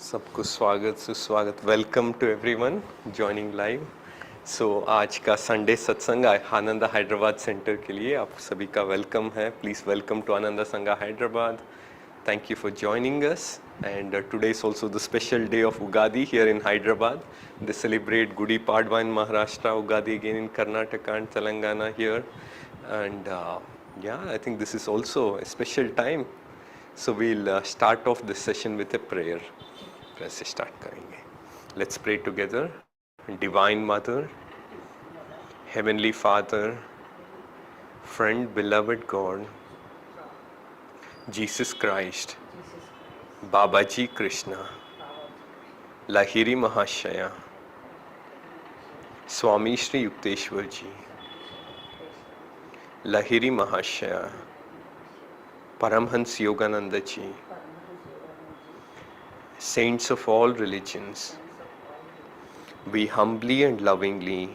सबको स्वागत सुस्वागत welcome to everyone joining live. So आज का संडे सत्संग आनंदा हैदराबाद सेंटर के लिए आप सभी का वेलकम है। प्लीज़ वेलकम टू आनंदा संघा Hyderabad. Thank you for joining us. And today is also the special day of Ugadi here in Hyderabad. They celebrate Gudi Padwa in Maharashtra, Ugadi again in Karnataka and Telangana here. And yeah, I think this is also a special time. So we'll start off this session with a prayer. Let's start करेंगे. Let's pray together. Divine Mother, Heavenly Father, friend, beloved God, Jesus Christ, Babaji Krishna, Lahiri Mahashaya, Swami Shri Yukteswar Ji, Lahiri Mahashaya, Paramhans Yogananda Ji, saints of all religions, we humbly and lovingly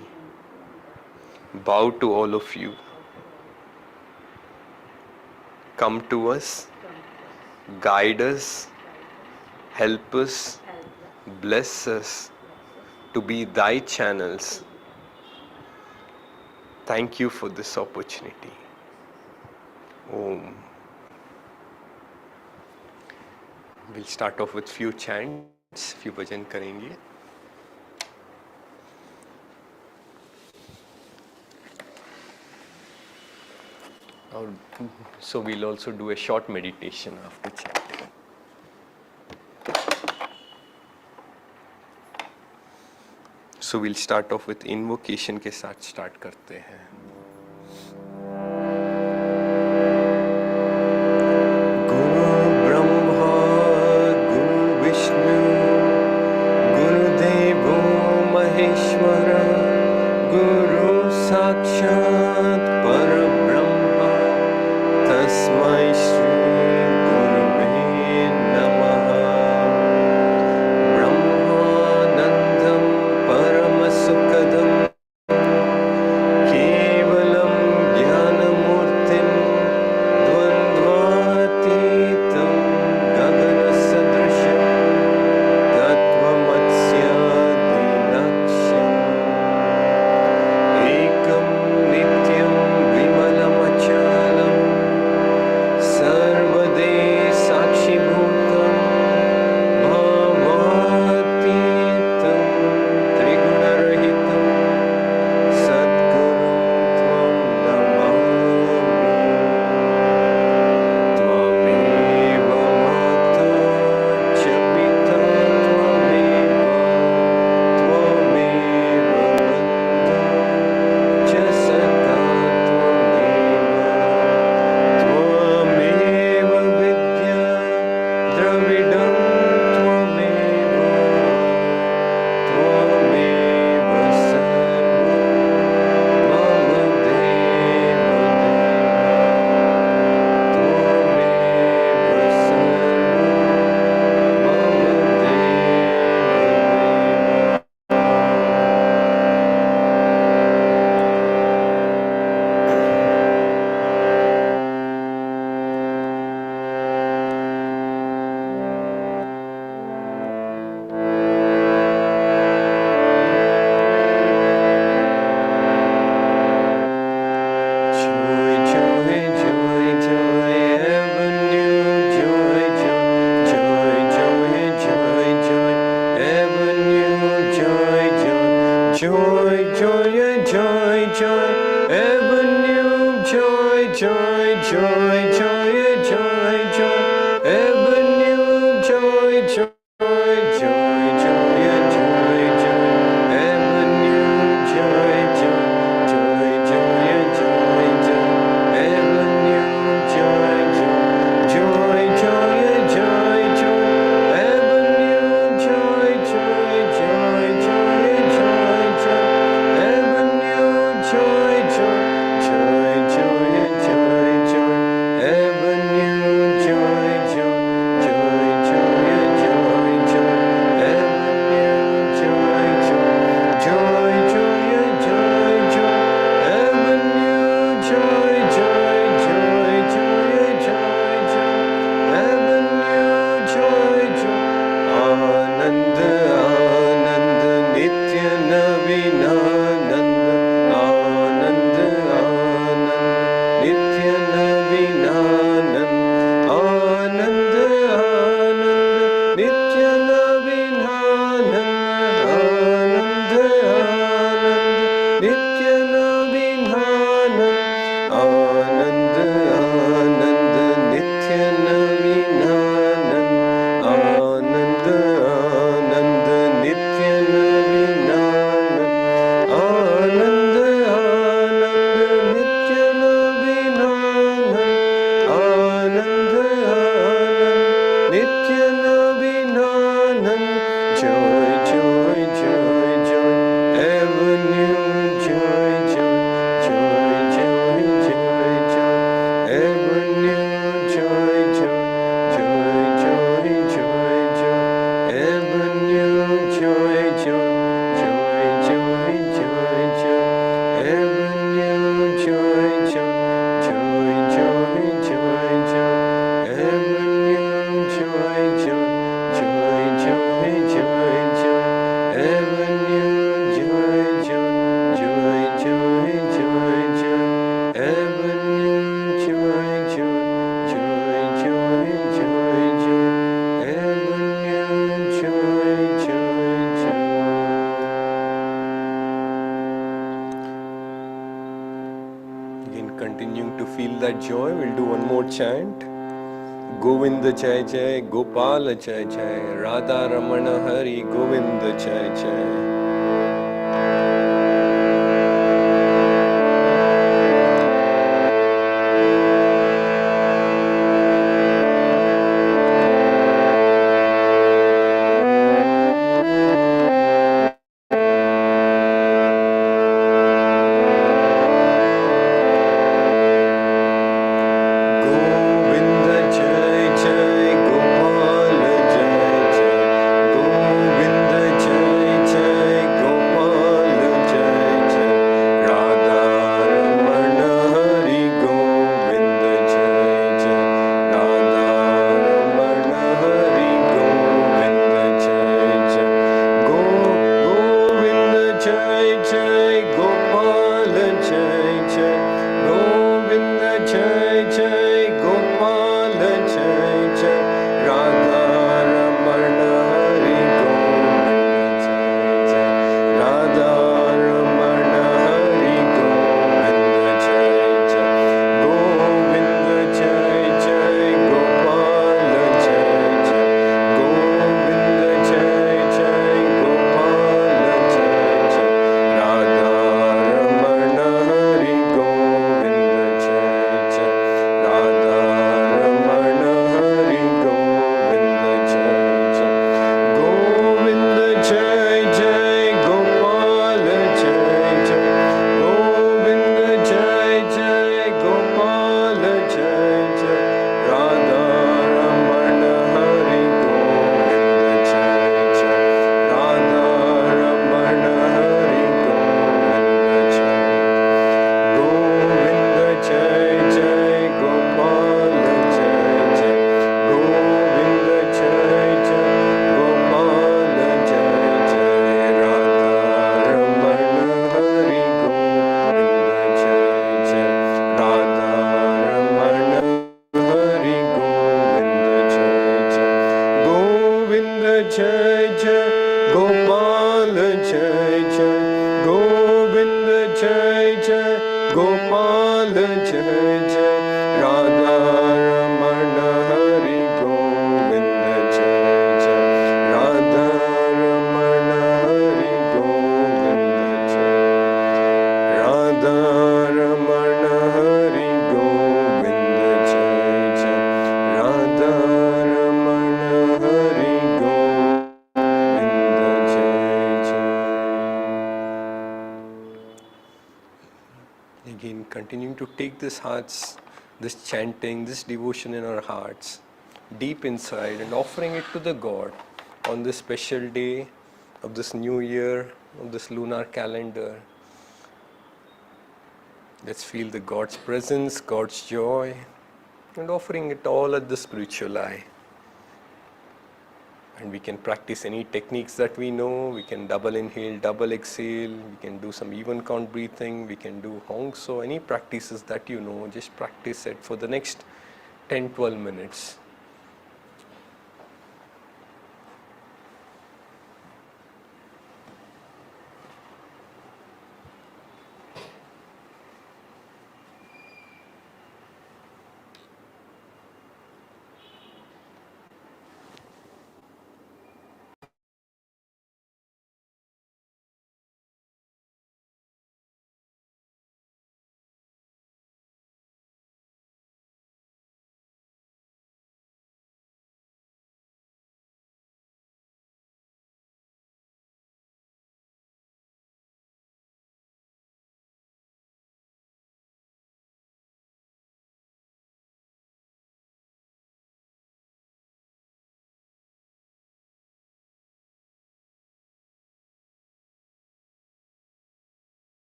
bow to all of you. Come to us, guide us, help us, bless us to be thy channels. Thank you for this opportunity. Om. We'll start off with few chants, few bhajan करेंगे. So we'll also do a short meditation after chanting. So we'll start off with invocation के साथ start करते हैं. गुरु ब्रह्मा गुरु विष्णु गुरुदेवो महेश्वर गुरु साक्षात् परब्रह्म तस्मै श्री गुरुवे नमः. ब्रह्मानन्दं परमसुखदं केवलं chant Govinda Jai Jai, Gopal Jai Jai, Radha Ramana Hari Govinda Jai Jai. Again, continuing to take this chanting, this devotion in our hearts, deep inside, and offering it to the God on this special day of this new year, of this lunar calendar. Let's feel the God's presence, God's joy, and offering it all at the spiritual eye. And we can practice any techniques that we know. We can double inhale, double exhale. We can do some even count breathing. We can do Hong So. Any practices that you know, just practice it for the next 10-12 minutes.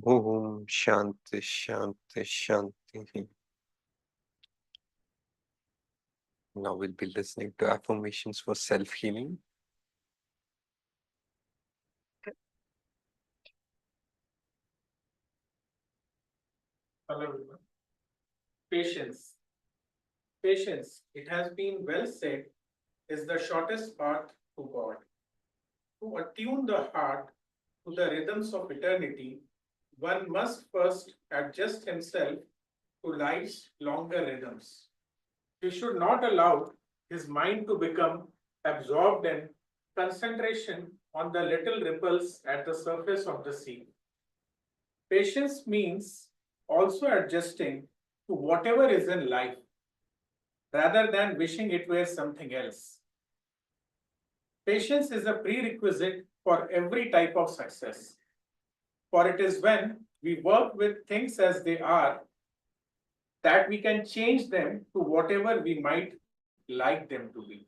Om Shanti Shanti Shanti. Now we'll be listening to affirmations for self-healing. Hello everyone. Patience. Patience, it has been well said, is the shortest path to God. To attune the heart to the rhythms of eternity, one must first adjust himself to life's longer rhythms. He should not allow his mind to become absorbed in concentration on the little ripples at the surface of the sea. Patience means also adjusting to whatever is in life rather than wishing it were something else. Patience is a prerequisite for every type of success, for it is when we work with things as they are that we can change them to whatever we might like them to be.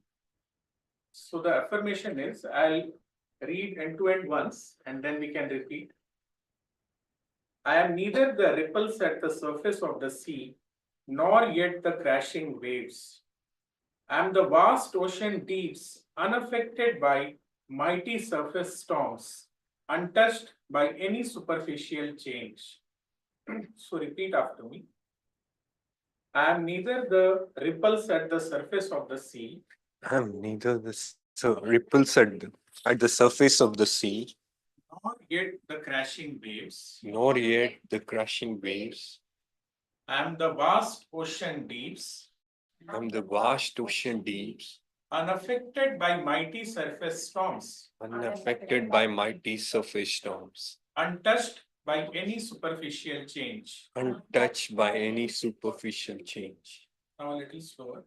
So the affirmation is, I'll read end to end once and then we can repeat. I am neither the ripples at the surface of the sea, nor yet the crashing waves. I am the vast ocean deeps, unaffected by mighty surface storms, untouched by any superficial change. So repeat after me. I am neither the ripples at the surface of the sea, I'm neither the ripples at the surface of the sea, nor yet the crashing waves. nor yet the crashing waves. I am the vast ocean deeps, I'm the vast ocean deeps, unaffected by mighty surface storms, unaffected by mighty surface storms, untouched by any superficial change. untouched by any superficial change. Now a little slower.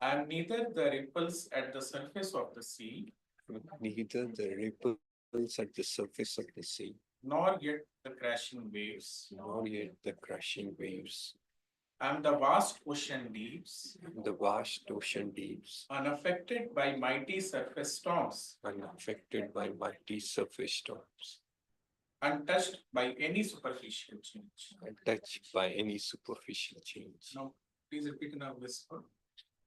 I am neither the ripples at the surface of the sea, Neither the ripples at the surface of the sea, nor yet the crashing waves. nor yet the crashing waves. I am the vast ocean deeps, The vast ocean deeps, unaffected by mighty surface storms, unaffected by mighty surface storms, untouched by any superficial change. untouched by any superficial change. Now, please repeat in a whisper.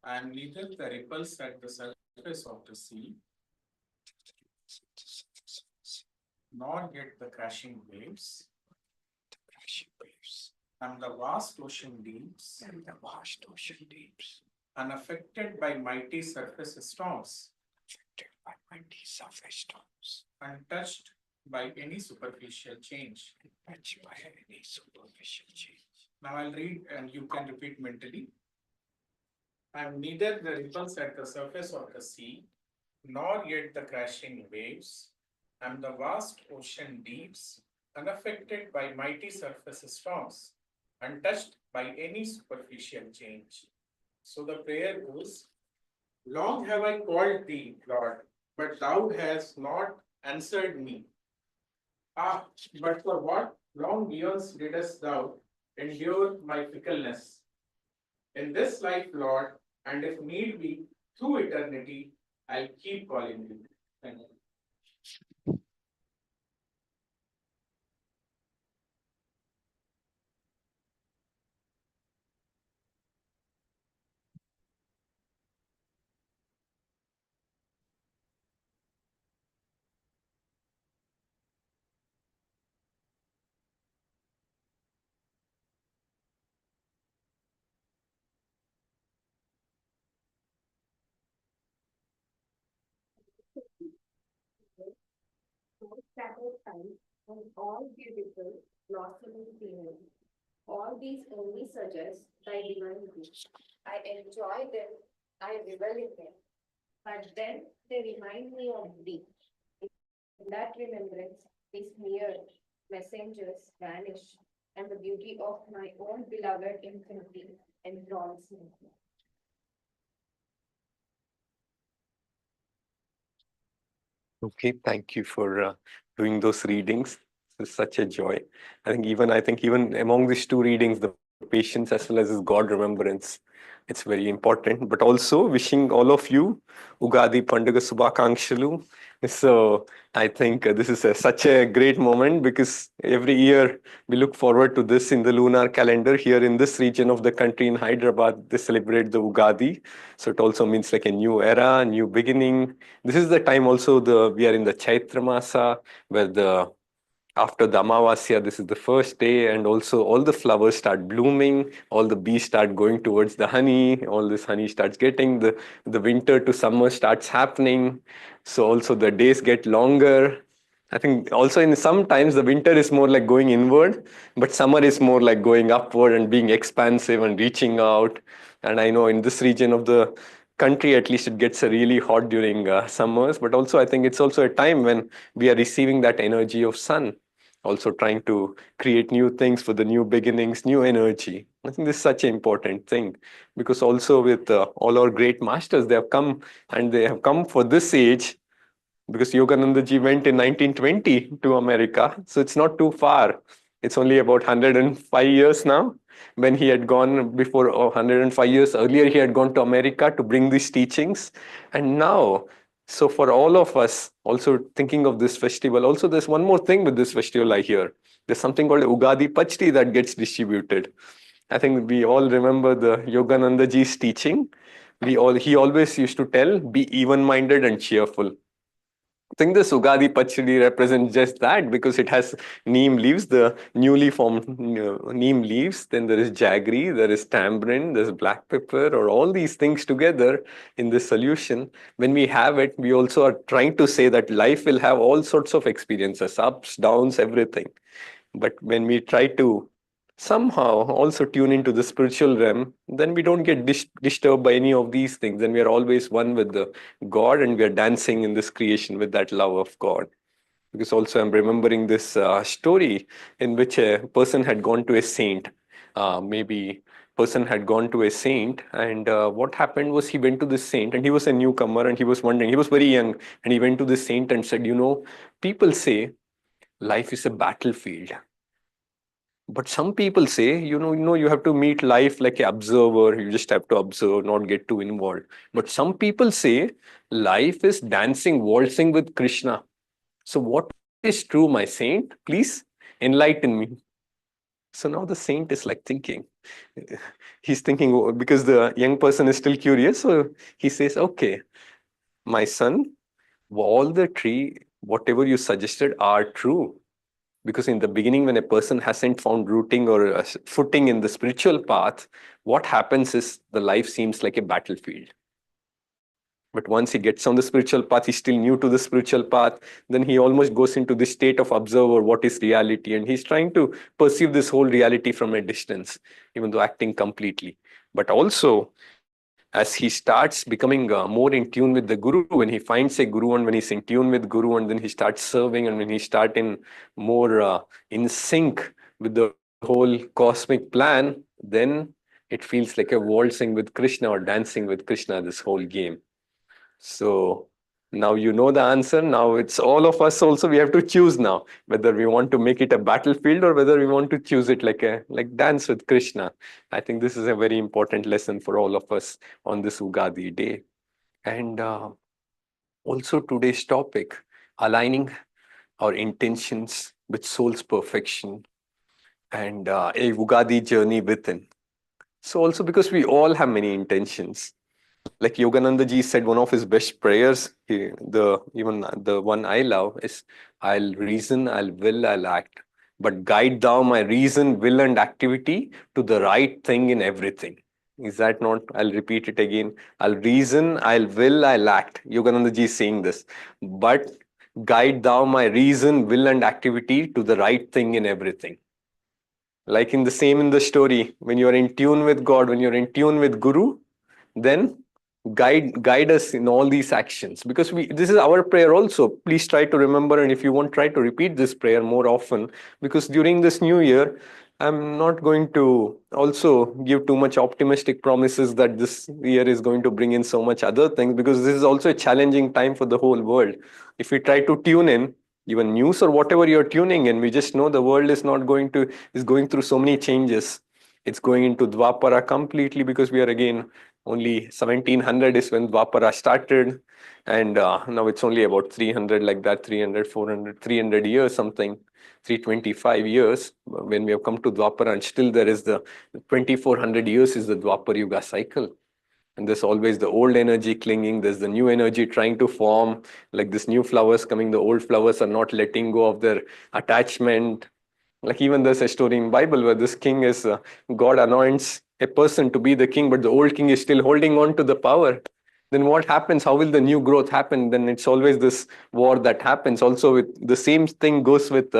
I am neither the ripples at the surface of the sea, nor yet the crashing waves. The crashing waves, I am the vast ocean deeps, and the vast ocean deeps, unaffected by mighty surface storms, affected by mighty surface storms, untouched by any superficial change. untouched by any superficial change. Now I'll read and you can repeat mentally. I am neither the ripples at the surface of the sea, nor yet the crashing waves. I am the vast ocean deeps, unaffected by mighty surface storms, untouched by any superficial change. So the prayer goes, long have I called thee, Lord, but thou hast not answered me. Ah, but for what long years didst thou endure my fickleness? In this life, Lord, and if need be, through eternity, I'll keep calling you. Thank you. Scattered time and all beautiful, blossoming scenery. All these only suggest thy divine gift. I enjoy them, I revel in them, but then they remind me of thee. In that remembrance, these mere messengers vanish, and the beauty of my own beloved infinity enthralls me. Okay, thank you for doing those readings. It's such a joy. I think even among these two readings, the patience as well as his God remembrance. It's very important. But also wishing all of you Ugadi Panduga Subhakankshalu. So I think this is such a great moment because every year we look forward to this in the lunar calendar. Here in this region of the country in Hyderabad, they celebrate the Ugadi. So it also means like a new era, new beginning. This is the time also we are in the Chaitra Masa where after the Amavasya, this is the first day, and also all the flowers start blooming, all the bees start going towards the honey, all this honey starts getting, the winter to summer starts happening. So also the days get longer. I think also in sometimes the winter is more like going inward, but summer is more like going upward and being expansive and reaching out. And I know in this region of the country, at least it gets really hot during summers, but also I think it's also a time when we are receiving that energy of sun, also trying to create new things for the new beginnings, new energy. I think this is such an important thing because also with all our great masters, they have come and they have come for this age because Yogananda ji went in 1920 to America. So it's not too far. It's only about 105 years now. When he had gone before 105 years earlier, he had gone to America to bring these teachings. And now, so for all of us, also thinking of this festival, also there's one more thing with this festival I hear. There's something called Ugadi Pachdi that gets distributed. I think we all remember the Yogananda ji's teaching. He always used to tell, be even-minded and cheerful. I think the Ugadi Pachadi represents just that because it has neem leaves, the newly formed neem leaves. Then there is jaggery, there is tamarind, there's black pepper, or all these things together in this solution. When we have it, we also are trying to say that life will have all sorts of experiences, ups, downs, everything. But when we try to somehow also tune into the spiritual realm, then we don't get disturbed by any of these things. Then we are always one with the God and we are dancing in this creation with that love of God. Because also I'm remembering this story in which a person had gone to a saint. Maybe person had gone to a saint, and what happened was he went to this saint and he was a newcomer and he was wondering, he was very young, and he went to this saint and said, people say life is a battlefield. But some people say, you have to meet life like an observer. You just have to observe, not get too involved. But some people say life is dancing, waltzing with Krishna. So what is true, my saint? Please enlighten me. So now the saint is like thinking. He's thinking because the young person is still curious. So he says, okay, my son, all the three, whatever you suggested are true. Because in the beginning, when a person hasn't found rooting or a footing in the spiritual path, what happens is the life seems like a battlefield. But once he gets on the spiritual path, he's still new to the spiritual path, then he almost goes into this state of observer, what is reality? And he's trying to perceive this whole reality from a distance, even though acting completely. But also, as he starts becoming more in tune with the Guru, when he finds a Guru and when he's in tune with Guru and then he starts serving and when he starts in more in sync with the whole cosmic plan, then it feels like a waltzing with Krishna or dancing with Krishna, this whole game. So now you know the answer. Now it's all of us also, we have to choose now whether we want to make it a battlefield or whether we want to choose it like dance with Krishna. I think this is a very important lesson for all of us on this Ugadi day. And also today's topic, aligning our intentions with soul's perfection and a Ugadi journey within. So also because we all have many intentions. Like Yogananda ji said, one of his best prayers, even the one I love is, I'll reason, I'll will, I'll act. But guide thou my reason, will, and activity to the right thing in everything. Is that not? I'll repeat it again. I'll reason, I'll will, I'll act. Yogananda ji is saying this. But guide thou my reason, will, and activity to the right thing in everything. Like in the story, when you're in tune with God, when you're in tune with Guru, then guide us in all these actions, because this is our prayer also. Please try to remember, and if you want, try to repeat this prayer more often, because during this new year I'm not going to also give too much optimistic promises that this year is going to bring in so much other things, because this is also a challenging time for the whole world. If we try to tune in even news or whatever you're tuning in, we just know the world is going through so many changes. It's going into Dwapara completely, because we are again only 1700 is when Dwapara started, and now it's only about 300, like that, 300, 400, 300 years, something, 325 years when we have come to Dwapara, and still there is the 2400 years is the Dwapar Yuga cycle. And there's always the old energy clinging, there's the new energy trying to form, like this new flowers coming, the old flowers are not letting go of their attachment. Like even there's a story in Bible where this king is, God anoints a person to be the king, but the old king is still holding on to the power. Then what happens? How will the new growth happen? Then it's always this war that happens. Also, with the same thing goes with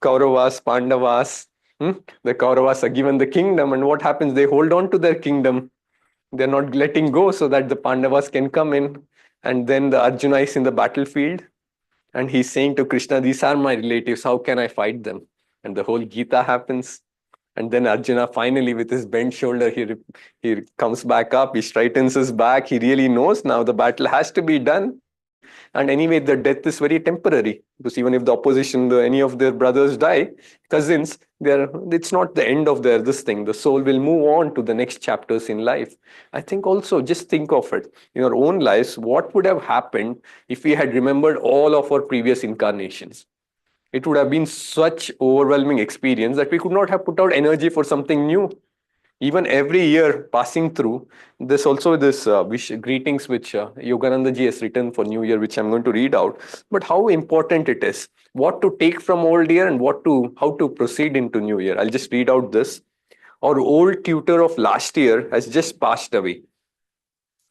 Kauravas, Pandavas. The Kauravas are given the kingdom, and what happens? They hold on to their kingdom. They're not letting go so that the Pandavas can come in. And then the Arjuna is in the battlefield, and he's saying to Krishna, these are my relatives, how can I fight them? And the whole Gita happens. And then Arjuna finally, with his bent shoulder, he comes back up, he straightens his back, he really knows now the battle has to be done. And anyway, the death is very temporary, because even if the opposition, any of their brothers die, cousins, it's not the end of this thing. The soul will move on to the next chapters in life. I think also, just think of it in our own lives, what would have happened if we had remembered all of our previous incarnations? It would have been such overwhelming experience that we could not have put out energy for something new. Even every year passing through, there's also this greetings which Yogananda ji has written for New Year, which I'm going to read out. But how important it is, what to take from old year and how to proceed into New Year. I'll just read out this. Our old tutor of last year has just passed away.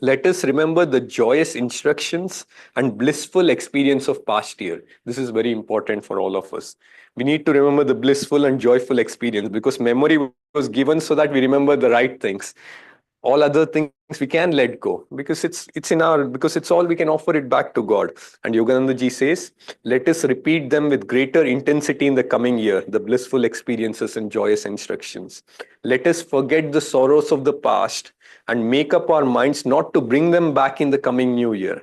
Let us remember the joyous instructions and blissful experience of past year. This is very important for all of us. We need to remember the blissful and joyful experience, because memory was given so that we remember the right things. All other things we can let go, because because it's all we can offer it back to God. And Yogananda ji says, let us repeat them with greater intensity in the coming year, the blissful experiences and joyous instructions. Let us forget the sorrows of the past and make up our minds not to bring them back in the coming new year.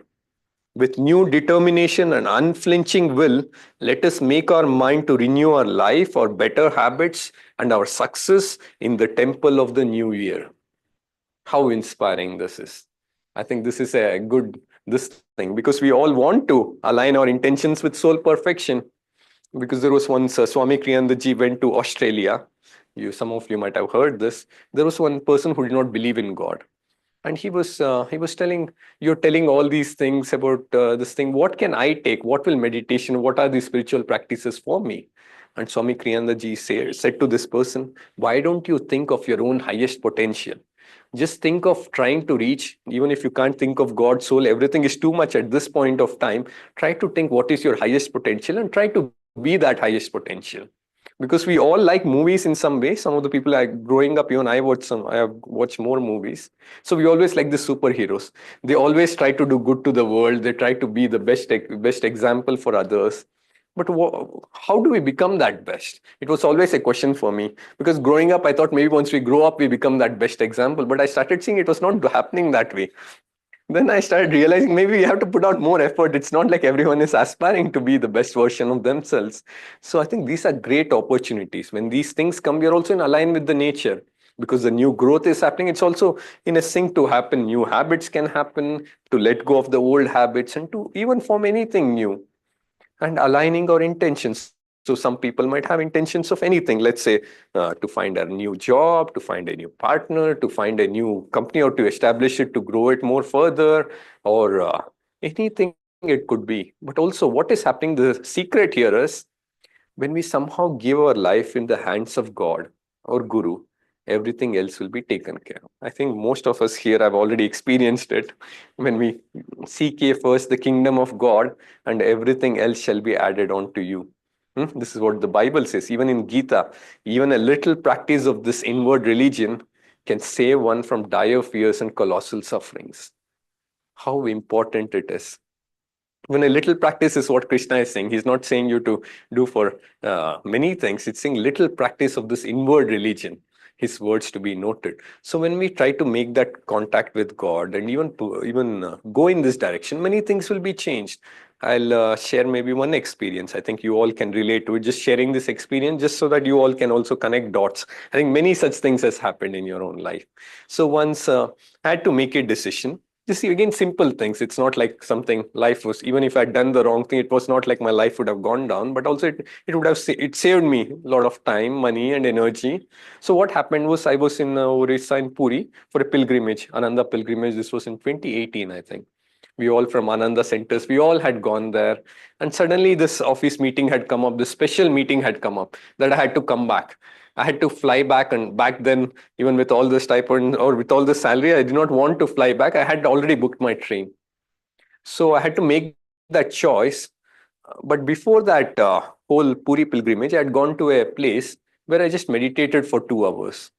With new determination and unflinching will, let us make our mind to renew our life, our better habits, and our success in the temple of the new year. How inspiring this is. I think this is a good thing, because we all want to align our intentions with soul perfection. Because there was once Swami Kriyananda ji went to Australia. Some of you might have heard this. There was one person who did not believe in God. And he was telling, you're telling all these things about this thing. What can I take? What will meditation? What are these spiritual practices for me? And Swami Kriyananda ji said to this person, why don't you think of your own highest potential? Just think of trying to reach, even if you can't think of God, soul, everything is too much at this point of time. Try to think what is your highest potential and try to be that highest potential. Because we all like movies in some way. Some of the people are growing up, even I have watched more movies. So we always like the superheroes. They always try to do good to the world. They try to be the best example for others. But how do we become that best? It was always a question for me, because growing up, I thought maybe once we grow up, we become that best example. But I started seeing it was not happening that way. Then I started realizing maybe we have to put out more effort. It's not like everyone is aspiring to be the best version of themselves. So I think these are great opportunities. When these things come, we are also in align with the nature, because the new growth is happening. It's also in a sync to happen. New habits can happen, to let go of the old habits, and to even form anything new. And aligning our intentions. So some people might have intentions of anything, let's say to find a new job, to find a new partner, to find a new company, or to establish it, to grow it more further, or anything it could be. But also what is happening, the secret here is, when we somehow give our life in the hands of God or Guru, everything else will be taken care of. I think most of us here have already experienced it. When we seek ye first the kingdom of God, and everything else shall be added on to you. This is what the Bible says. Even in Gita, even a little practice of this inward religion can save one from dire fears and colossal sufferings. How important it is. When a little practice is what Krishna is saying. He's not saying you to do for many things. It's saying little practice of this inward religion. his words to be noted. So when we try to make that contact with God and even go in this direction, many things will be changed. I'll share maybe one experience. I think you all can relate to it. Just sharing this experience, just so that you all can also connect dots. I think many such things has happened in your own life. So once I had to make a decision. You see, again, simple things. It's not like something life was, even if I'd done the wrong thing, it was not like my life would have gone down, but also it would have, it saved me a lot of time, money and energy. So what happened was I was in Orissa in Puri for a pilgrimage, Ananda pilgrimage. This was in 2018, I think. We all from Ananda centers, we all had gone there. And suddenly this office meeting had come up, this special meeting had come up that I had to come back. I had to fly back, and back then, even with all the stipend or with all the salary, I did not want to fly back. I had already booked my train. So I had to make that choice. But before that whole Puri pilgrimage, I had gone to a place where I just meditated for 2 hours.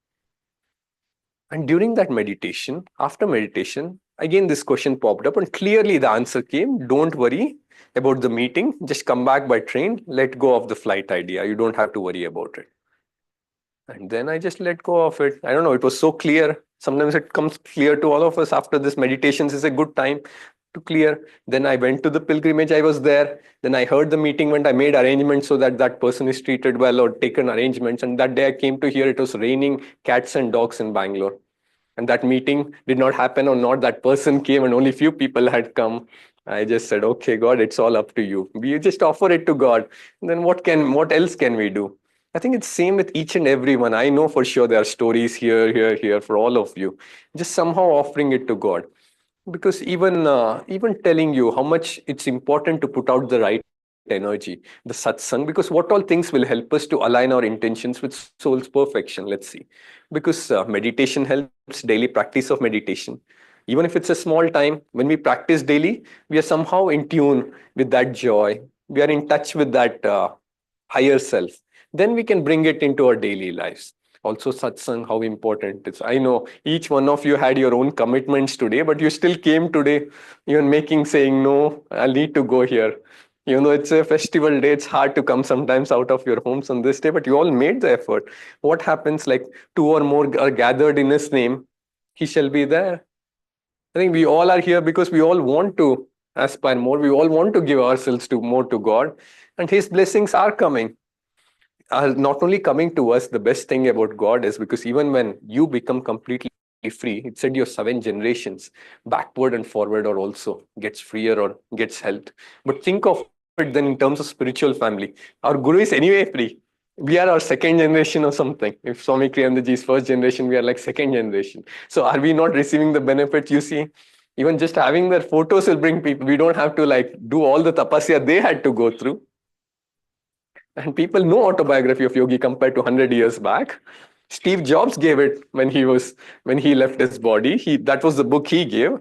And during that meditation, after meditation, again this question popped up, and clearly the answer came: don't worry about the meeting, just come back by train, let go of the flight idea. You don't have to worry about it. And then I just let go of it. I don't know, it was so clear. Sometimes it comes clear to all of us after this meditations is a good time to clear. Then I went to the pilgrimage, I was there. Then I heard the meeting went, I made arrangements so that that person is treated well or taken arrangements. And that day I came to hear it was raining cats and dogs in Bangalore. And that meeting did not happen, or not that person came and only few people had come. I just said, okay, God, it's all up to you. We just offer it to God. And then what else can we do? I think it's same with each and every one. I know for sure there are stories here for all of you. Just somehow offering it to God. Because even telling you how much it's important to put out the right energy, the satsang, because what all things will help us to align our intentions with soul's perfection. Let's see. Because meditation helps, daily practice of meditation. Even if it's a small time, when we practice daily, we are somehow in tune with that joy. We are in touch with that higher self. Then we can bring it into our daily lives. Also, satsang, how important it is. I know each one of you had your own commitments today, but you still came today, even saying, no, I'll need to go here. Even though it's a festival day, it's hard to come sometimes out of your homes on this day, but you all made the effort. What happens, like two or more are gathered in his name, he shall be there. I think we all are here because we all want to aspire more. We all want to give ourselves to more to God, and his blessings are coming. Are not only coming to us. The best thing about God is because even when you become completely free, it said your 7 generations backward and forward or also gets freer or gets helped. But think of it then in terms of spiritual family. Our guru is anyway free. We are our 2nd generation or something. If Swami Kriyanandaji is 1st generation, we are like 2nd generation. So are we not receiving the benefits? You see, even just having their photos will bring people. We don't have to like do all the tapasya they had to go through. And people know autobiography of Yogi compared to 100 years back. Steve Jobs gave it when he left his body. That was the book he gave.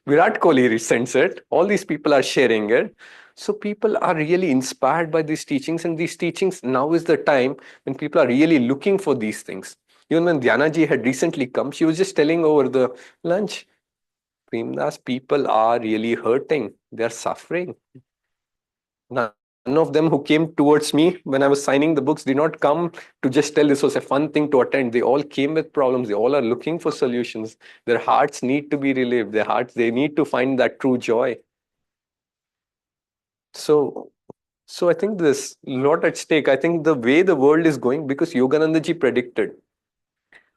Virat Kohli sends it. All these people are sharing it. So people are really inspired by these teachings, and these teachings, now is the time when people are really looking for these things. Even when Dhyanaji had recently come, she was just telling over the lunch, Premdas, people are really hurting. They're suffering. None of them who came towards me when I was signing the books did not come to just tell this was a fun thing to attend. They all came with problems. They all are looking for solutions. Their hearts need to be relieved. They need to find that true joy. So I think there's a lot at stake. I think the way the world is going, because Yoganandaji predicted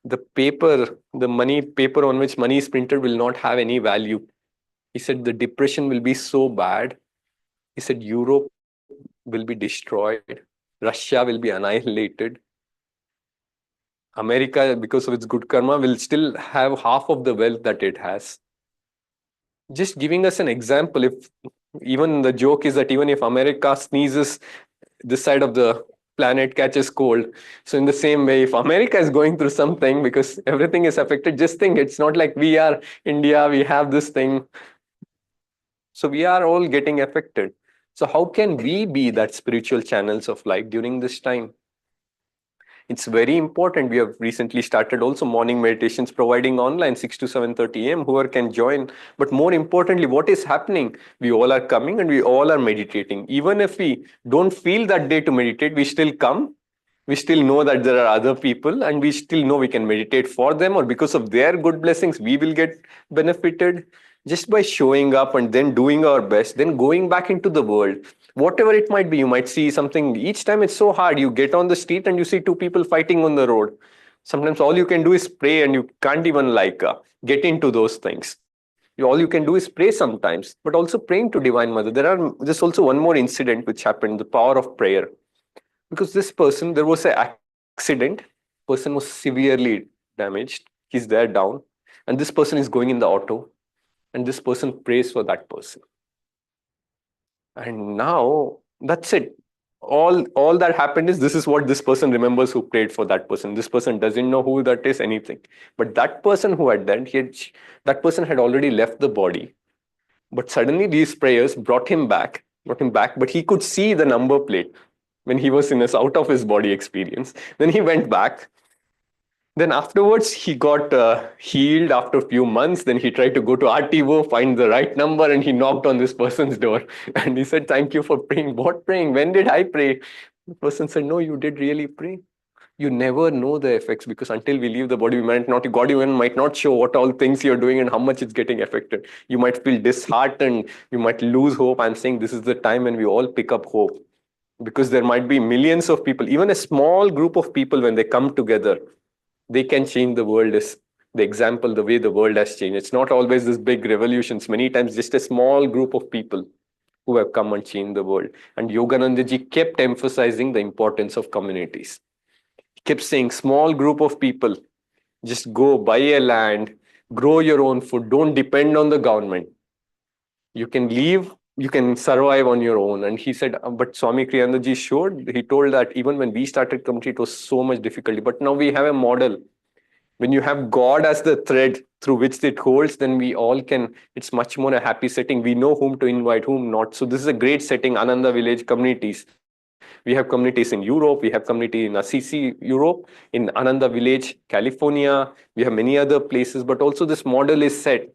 the money paper on which money is printed will not have any value. He said the depression will be so bad. He said Europe will be destroyed. Russia will be annihilated. America, because of its good karma, will still have half of the wealth that it has. Just giving us an example, if even the joke is that even if America sneezes, this side of the planet catches cold. So in the same way, if America is going through something because everything is affected, just think it's not like we are India, we have this thing. So we are all getting affected. So how can we be that spiritual channels of light during this time? It's very important. We have recently started also morning meditations providing online 6 to 7:30 a.m. Whoever can join. But more importantly, what is happening? We all are coming and we all are meditating. Even if we don't feel that day to meditate, we still come. We still know that there are other people, and we still know we can meditate for them, or because of their good blessings, we will get benefited just by showing up and then doing our best, then going back into the world. Whatever it might be, you might see something. Each time it's so hard. You get on the street and you see two people fighting on the road. Sometimes all you can do is pray, and you can't even get into those things. All you can do is pray sometimes, but also praying to Divine Mother. There's also one more incident which happened, the power of prayer. Because this person, there was an accident, person was severely damaged, he's there down, and this person is going in the auto, and this person prays for that person. And now that's it. All that happened is, this is what this person remembers who prayed for that person. This person doesn't know who that is, anything. But that person who had done, that person had already left the body. But suddenly these prayers brought him back, but he could see the number plate when he was in his out of his body experience. Then he went back. Then afterwards, he got healed after a few months. Then he tried to go to RTO, find the right number, and he knocked on this person's door. And he said, "Thank you for praying." "What praying? When did I pray?" The person said, "No, you did really pray." You never know the effects, because until we leave the body, we might not, God even might not show what all things you're doing and how much it's getting affected. You might feel disheartened. You might lose hope. I'm saying this is the time when we all pick up hope, because there might be millions of people, even a small group of people, when they come together, they can change the world. Is the example, the way the world has changed. It's not always this big revolutions. Many times just a small group of people who have come and changed the world. And Yogananda ji kept emphasizing the importance of communities. He kept saying, small group of people, just go buy a land, grow your own food, don't depend on the government. You can leave, you can survive on your own. And he said, but Swami Kriyananda ji he told that even when we started community, it was so much difficulty. But now we have a model. When you have God as the thread through which it holds, then we all can, it's much more a happy setting. We know whom to invite, whom not. So this is a great setting, Ananda Village communities. We have communities in Europe, we have community in Assisi, Europe, in Ananda Village, California. We have many other places, but also this model is set.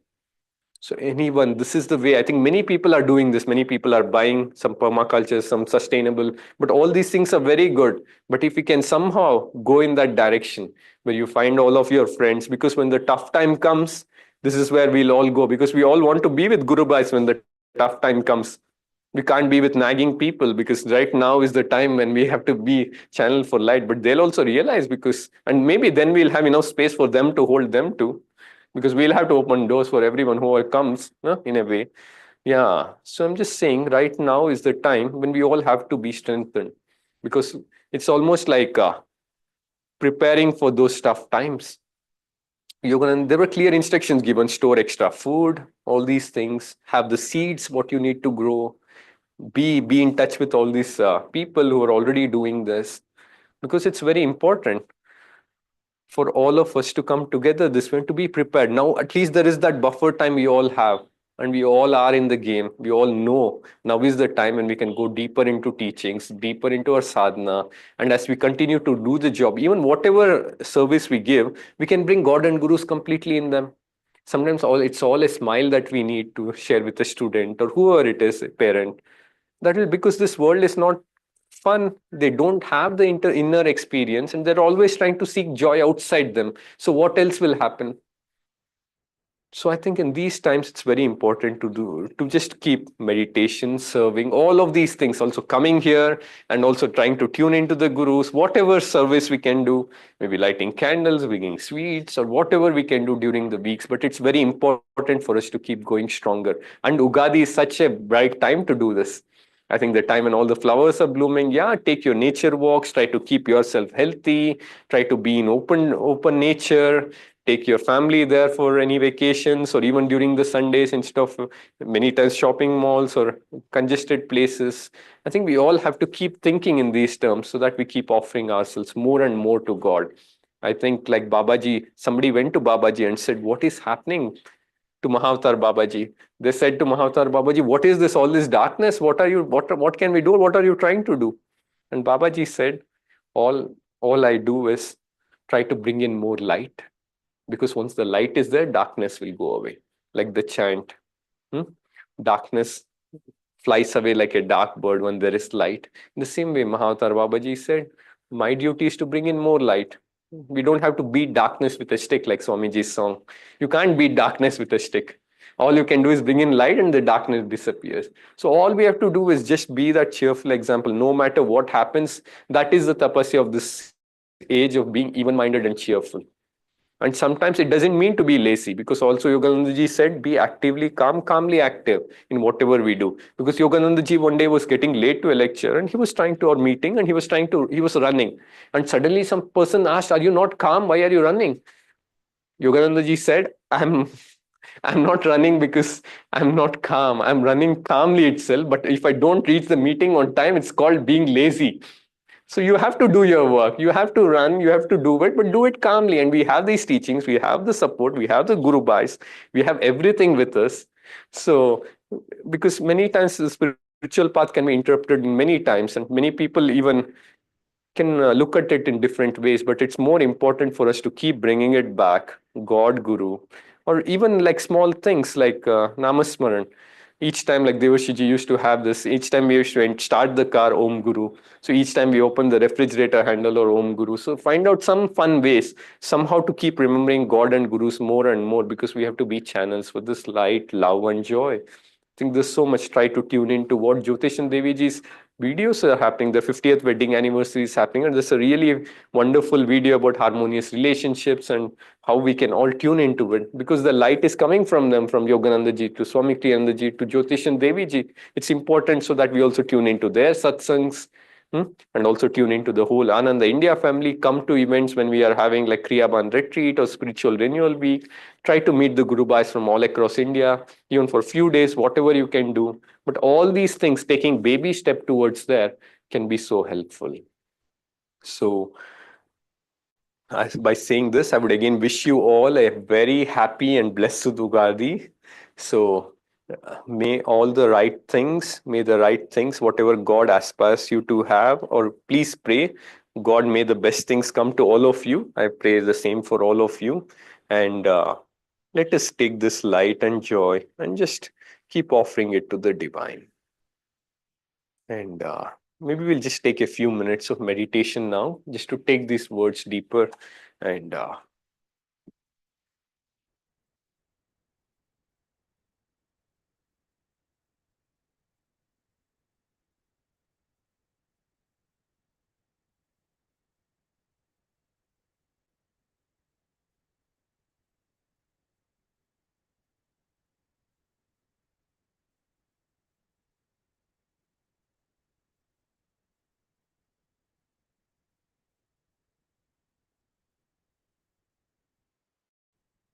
So anyone, this is the way. I think many people are doing this. Many people are buying some permaculture, some sustainable, but all these things are very good. But if we can somehow go in that direction where you find all of your friends, because when the tough time comes, this is where we'll all go, because we all want to be with Guru Bhais when the tough time comes. We can't be with nagging people, because right now is the time when we have to be channel for light. But they'll also realize, because, and maybe then we'll have enough space for them to hold them too, because we'll have to open doors for everyone who comes, in a way. Yeah. So I'm just saying, right now is the time when we all have to be strengthened, because it's almost like preparing for those tough times. There were clear instructions given: store extra food, all these things, have the seeds, what you need to grow, be in touch with all these people who are already doing this, because it's very important for all of us to come together this way, to be prepared. Now, at least there is that buffer time we all have, and we all are in the game. We all know now is the time when we can go deeper into teachings, deeper into our sadhana. And as we continue to do the job, even whatever service we give, we can bring God and Gurus completely in them. Sometimes it's all a smile that we need to share with a student or whoever it is, a parent. That will, because this world is not fun. They don't have the inner experience, and they're always trying to seek joy outside them. So what else will happen? So I think in these times it's very important to just keep meditation, serving, all of these things, also coming here and also trying to tune into the gurus, whatever service we can do, maybe lighting candles, bringing sweets, or whatever we can do during the weeks. But it's very important for us to keep going stronger. And Ugadi is such a bright time to do this. I think the time when all the flowers are blooming, take your nature walks, try to keep yourself healthy, try to be in open nature, take your family there for any vacations, or even during the Sundays, instead of many times shopping malls or congested places. I think we all have to keep thinking in these terms, so that we keep offering ourselves more and more to God. I think like Babaji, somebody went to Babaji and said, what is happening to Mahavatar Babaji? They said to Mahavatar Babaji, what is this, all this darkness? What can we do? What are you trying to do? And Babaji said, all I do is try to bring in more light. Because once the light is there, darkness will go away. Like the chant, darkness flies away like a dark bird when there is light. In the same way, Mahavatar Babaji said, My duty is to bring in more light. We don't have to beat darkness with a stick like Swamiji's song. You can't beat darkness with a stick. All you can do is bring in light and the darkness disappears. So all we have to do is just be that cheerful example. No matter what happens, that is the tapasya of this age of being even-minded and cheerful. And sometimes it doesn't mean to be lazy, because also Yoganandaji said, be actively calm, calmly active in whatever we do. Because Yoganandaji one day was getting late to a lecture and he was trying to, or meeting, and he was running. And suddenly some person asked, are you not calm? Why are you running? Yoganandaji said, I'm not running because I'm not calm. I'm running calmly itself. But if I don't reach the meeting on time, it's called being lazy. So you have to do your work. You have to run. You have to do it, but do it calmly. And we have these teachings. We have the support. We have the Guru Bhais. We have everything with us. So because many times the spiritual path can be interpreted many times, and many people even can look at it in different ways, but it's more important for us to keep bringing it back, God, Guru, or even like small things like Namasmaran. Each time, like Devashiji used to have this, each time we used to start the car, Om Guru. So each time we open the refrigerator handle, or Om Guru. So find out some fun ways somehow to keep remembering God and Gurus more and more, because we have to be channels for this light, love, and joy. I think there's so much. Try to tune into what Jyotish and Deviji's videos are happening. The 50th wedding anniversary is happening, and there's a really wonderful video about harmonious relationships and how we can all tune into it, because the light is coming from them, from Yoganandaji to Swami Kriyanandaji to Jyotish and Deviji. It's important so that we also tune into their satsangs. And also tune into the whole Ananda India family. Come to events when we are having like Kriyaban retreat or spiritual renewal week. Try to meet the Guru Bhais from all across India, even for a few days, whatever you can do. But all these things, taking baby step towards there, can be so helpful. So by saying this, I would again wish you all a very happy and blessed Ugadi. So may the right things, whatever God aspires you to have, or please pray, God, may the best things come to all of you. I pray the same for all of you. And let us take this light and joy and just keep offering it to the divine. And maybe we'll just take a few minutes of meditation now, just to take these words deeper and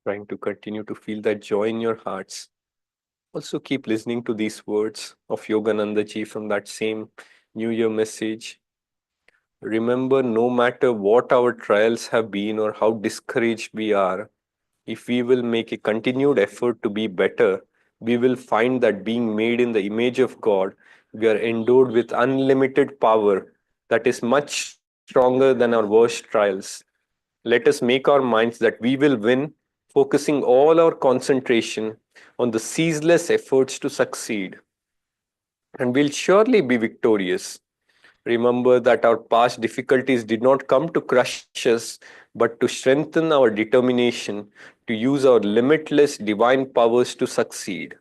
trying to continue to feel that joy in your hearts. Also, keep listening to these words of Yogananda ji from that same New Year message. Remember, no matter what our trials have been or how discouraged we are, if we will make a continued effort to be better, we will find that being made in the image of God, we are endowed with unlimited power that is much stronger than our worst trials. Let us make our minds that we will win, focusing all our concentration on the ceaseless efforts to succeed. And we'll surely be victorious. Remember that our past difficulties did not come to crush us, but to strengthen our determination to use our limitless divine powers to succeed.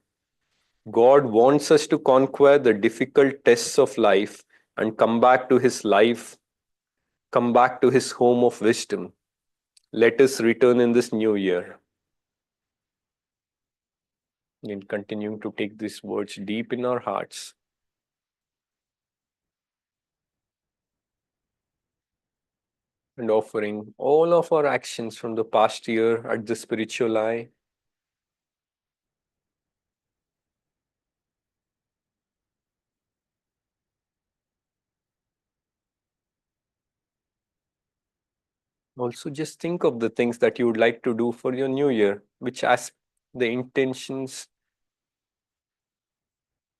God wants us to conquer the difficult tests of life and come back to his home of wisdom. Let us return in this new year. In continuing to take these words deep in our hearts. And offering all of our actions from the past year at the spiritual eye. Also, just think of the things that you would like to do for your new year, which as the intentions,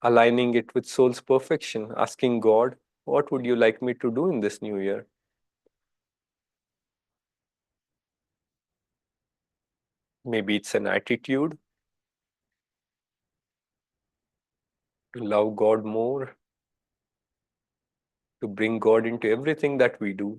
aligning it with soul's perfection, asking God, what would you like me to do in this new year? Maybe it's an attitude to love God more, to bring God into everything that we do.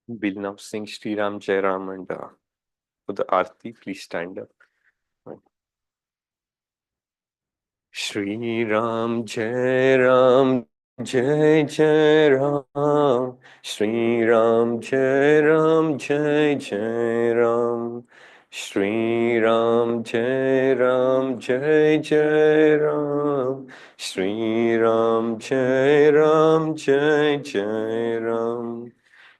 We'll now sing Shri Ram Jai Ram, and for the Aarti, please stand up. Shri Ram Jai Ram Jai Jai Ram, Shri Ram Jai Ram Jai Jai Ram, Shri Ram Jai Ram Jai Jai Ram, Shri Ram Jai Ram Jai Jai Ram,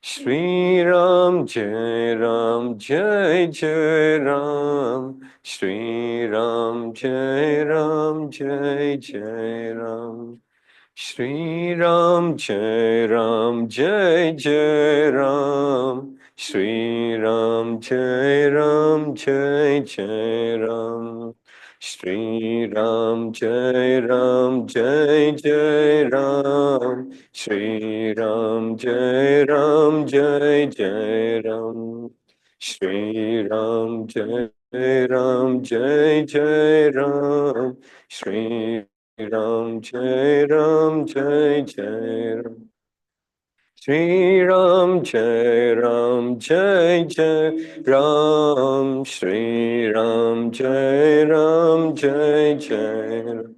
Shri Ram Jai Ram Jai Jai Ram, Shri Ram Jai Ram Jai Jai Ram, Shri Ram Jai Ram Jai Jai Ram, Shri Ram Jai Ram Jai Jai Ram, Shri Ram Jai Ram Jai Jai Ram, Shri Ram Jai Ram Jai Jai Ram, Shri Ram Jai Ram Jai Jai Ram, Shri Ram Jai Ram Jai Jai Ram, Shri Ram Jai Ram Jai Jai Ram, Shri Ram Jai Ram Jai Jai Ram,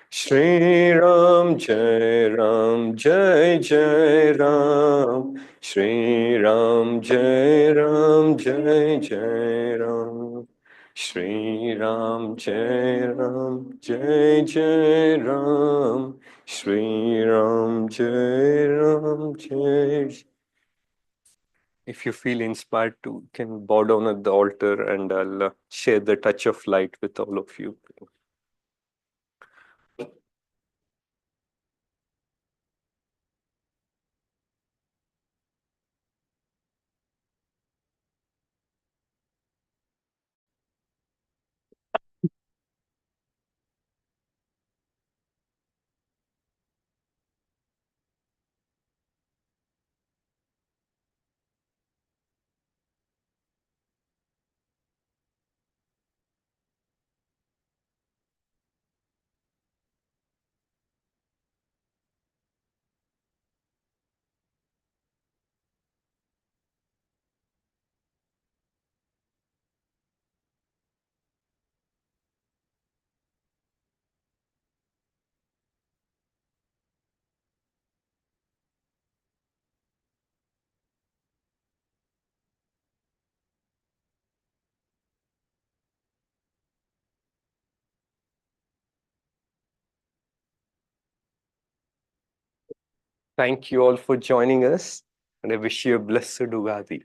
Shri Ram Jai Ram Jai Jai Ram, Shri Ram Jai Ram Jai Jai Ram, Shri Ram Jai Ram Jai Jai Ram, Shri Ram Jai Ram Jai. If you feel inspired to, you can bow down at the altar, and I'll share the touch of light with all of you. Thank you all for joining us, and I wish you a blessed Ugadi.